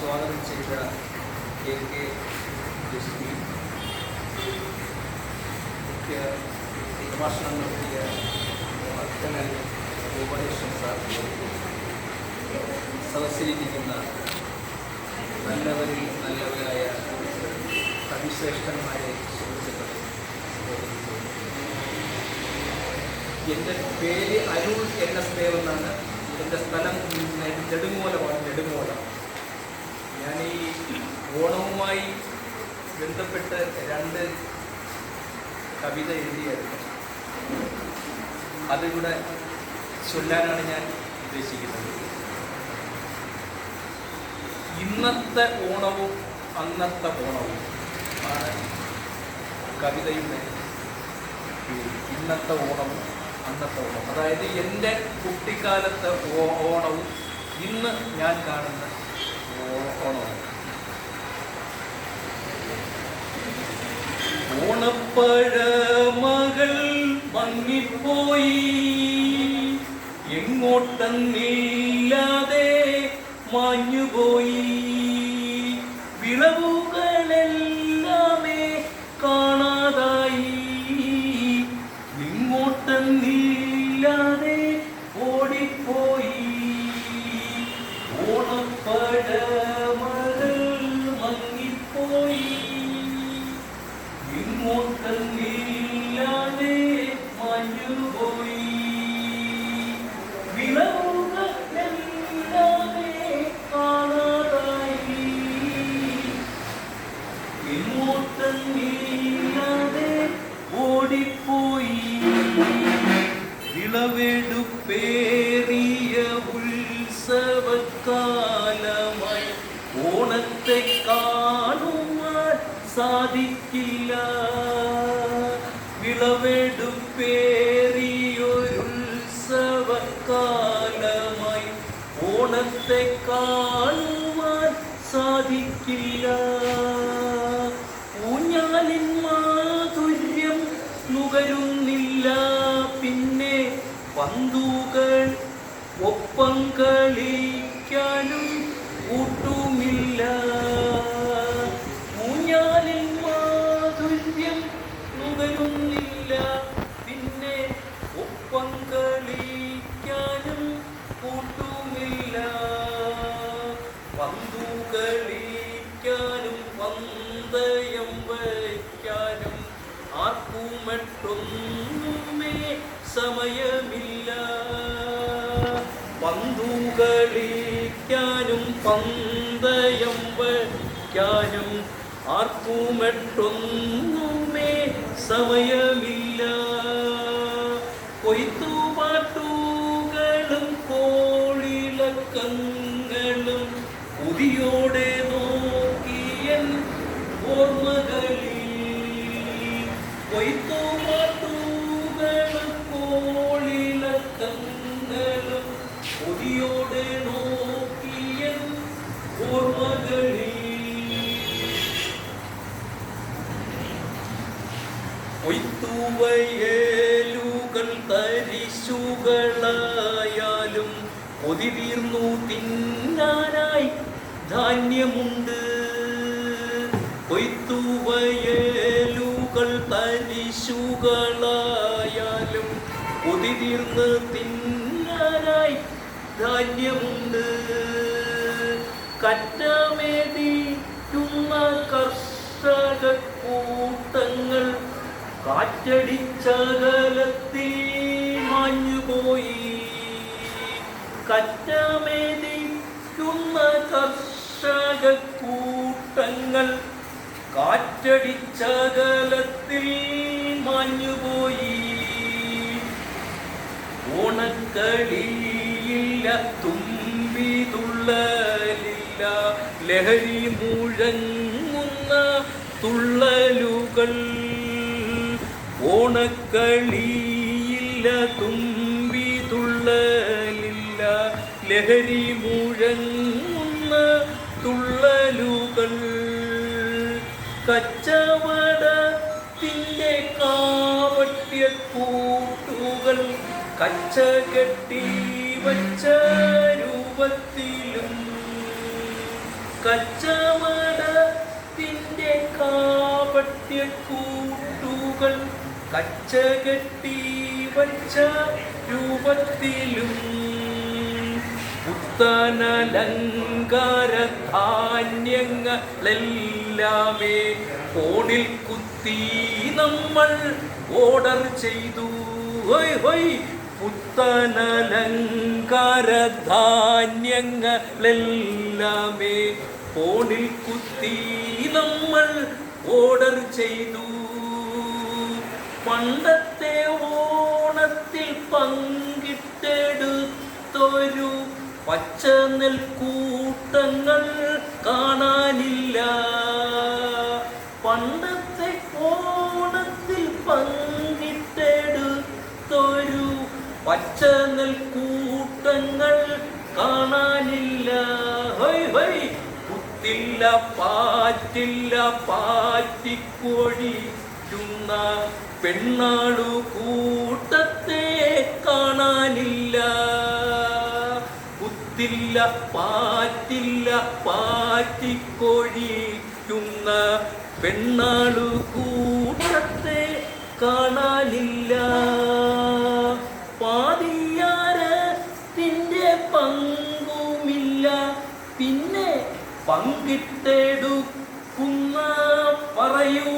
സ്വാഗതം ചെയ്ത KK ലക്ഷ്മി, മുഖ്യ പ്രഭാഷണം നടത്തിയ അർച്ചനൽ ഉപദേശം സാർ, സദസ്സിലിരിക്കുന്ന നല്ലവരിൽ നല്ലവരായ കവിശ്രേഷ്ഠന്മാരെ, സുഹൃത്തുക്കളെ, എൻ്റെ പേര് അരുൾ NS ദേവ് എന്നാണ്. എൻ്റെ സ്ഥലം നെടുങ്ങോലമാണ്. നെടുങ്ങോലം. ഞാൻ ഈ ഓണവുമായി ബന്ധപ്പെട്ട് 2 കവിത എഴുതിയായിരുന്നു. അതിവിടെ ചൊല്ലാനാണ് ഞാൻ ഉദ്ദേശിക്കുന്നത്. ഇന്നത്തെ ഓണവും അന്നത്തെ ഓണവും ആണ് കവിതയുടെ പേര്. ഇന്നത്തെ ഓണവും അന്നത്തെ ഓണം, അതായത് എൻ്റെ കുട്ടിക്കാലത്തെ ഓണവും ഇന്ന് ഞാൻ കാണുന്ന ഓണവും. ഓണപ്പഴമകൾ മങ്ങിപ്പോയി, എങ്ങോട്ടെന്നില്ലാതെ മാഞ്ഞുപോയി, വിളവുകളെല്ലാമേ കാണാതായി, ഇങ്ങോട്ടെന്നില്ലാതെ ഓടിപ്പോയി. ഓണപ്പഴമകൾ മങ്ങിപ്പോയി, ഇങ്ങോട്ടെന്നില്ലാതെ മാഞ്ഞുപോയി, വിളവുകളെല്ലാമേ കാണാതായി, ഇങ്ങോട്ടെന്നില്ലാതെ ഓടിപ്പോയി. വിളവെടുപ്പേറിയ ഉത്സവക്കാലമായി ഓണത്തെ കാണുവാൻ സാധിക്കില്ല. വിളവെടുപ്പേറിയൊരുത്സവക്കാലമായി ഓണത്തെ കാണുവാൻ സാധിക്കില്ല. ഊഞ്ഞാലിൻ മാധുര്യം നുകരുന്നില്ല, പിന്നെ പന്തുകൾ ഒപ്പം കളിക്കാനും കൂട്ടുമില്ല. ഊഞ്ഞാലിൻ മാധുര്യം നുകരുന്നില്ല, പിന്നെ ഒപ്പം കളിക്കാനും കൂട്ടുമില്ല. പന്തു കളിക്കാനും പന്തയം വയ്ക്കാനും ആർക്കുമട്ടൊന്നുമേ സമയമില്ല. പന്തു കളിക്കാനും പന്തയം വയ്ക്കാനും ആർക്കുമട്ടൊന്നുമേ സമയമില്ല. കൊയ്ത്തുപാട്ടുകളും കോളിളക്കങ്ങളും കൊതിയോടെ നോക്കിയൻ ഓർമ്മകളിൽ. കൊയ്ത്തുപാട്ടുകളും കോളിളക്കങ്ങളും കൊതിയോടെ നോക്കിയൻ ഓർമ്മകളിൽ. കൊയ്ത്തുവയലുകൾ തരിശുകളായാലും കൊതി തീർന്നു തിന്നാനായി ധാന്യമുണ്ട്. കൊയ്ത്തുവയലുകൾ തരിശുകളായാലും കൊതി തീർന്ന് തിന്നാനായി ധാന്യമുണ്ട്. കറ്റമേടിക്കുന്ന കർഷക കൂട്ടങ്ങൾ കാറ്റടിച്ചകലത്തിൽ മാഞ്ഞുപോയി. കറ്റമേടിക്കുന്ന കർഷക കൂട്ടങ്ങൾ കാറ്റടിച്ചകലത്തിൽ മാഞ്ഞുപോയി. ഓണക്കളിയില്ല, തുമ്പിതുള്ളലില്ല, ലഹരി മുഴങ്ങുന്ന തുള്ളലുകൾ. ഓണക്കളിയില്ല, തുമ്പിതുള്ളലില്ല, ലഹരി മുഴങ്ങുന്ന തുള്ളലുകൾ. കച്ചവടത്തിൻ്റെ കാവട്യക്കൂട്ടുകൾ കച്ച കെട്ടി വച്ച രൂപത്തിലും കച്ചവടത്തിൻ്റെ കാപട്യക്കൂട്ടുകൾ കച്ചകെട്ടി വച്ച രൂപത്തിലും പുത്തനലങ്കാര ധാന്യങ്ങളെല്ലാമേ ഫോണിൽ കുത്തി നമ്മൾ ഓർഡർ ചെയ്തു. ഹൊയ് ഹൊയ് പുത്തനലങ്കാര ധാന്യങ്ങളെല്ലാമേ ഫോണിൽ കുത്തി നമ്മൾ ഓർഡർ ചെയ്തു. പണ്ടത്തെ ഓണത്തിൽ പങ്കിട്ടെടുത്തൊരു പച്ച നെൽക്കൂട്ടങ്ങൾ കാണാനില്ല. പണ്ടത്തെ ഓണത്തിൽ പങ്കിട്ടെടുത്തൊരു പച്ച നെൽക്കൂട്ടങ്ങൾ കാണാനില്ല. ഹൊയ് ഹൊയ് പുത്തില്ല പാറ്റില്ല പാറ്റിക്കൊഴിക്കുന്ന പെണ്ണാളു കൂട്ടത്തെ കാണാനില്ല. പുത്തില്ല പാറ്റില്ല പാറ്റിക്കൊഴിക്കുന്ന പെണ്ണാളു കൂട്ടത്തെ കാണാനില്ല. പാതിയാരത്തിൻ്റെ പങ്കുമില്ല, പിന്നെ പങ്കിട്ടെടുക്കുന്ന പറയൂ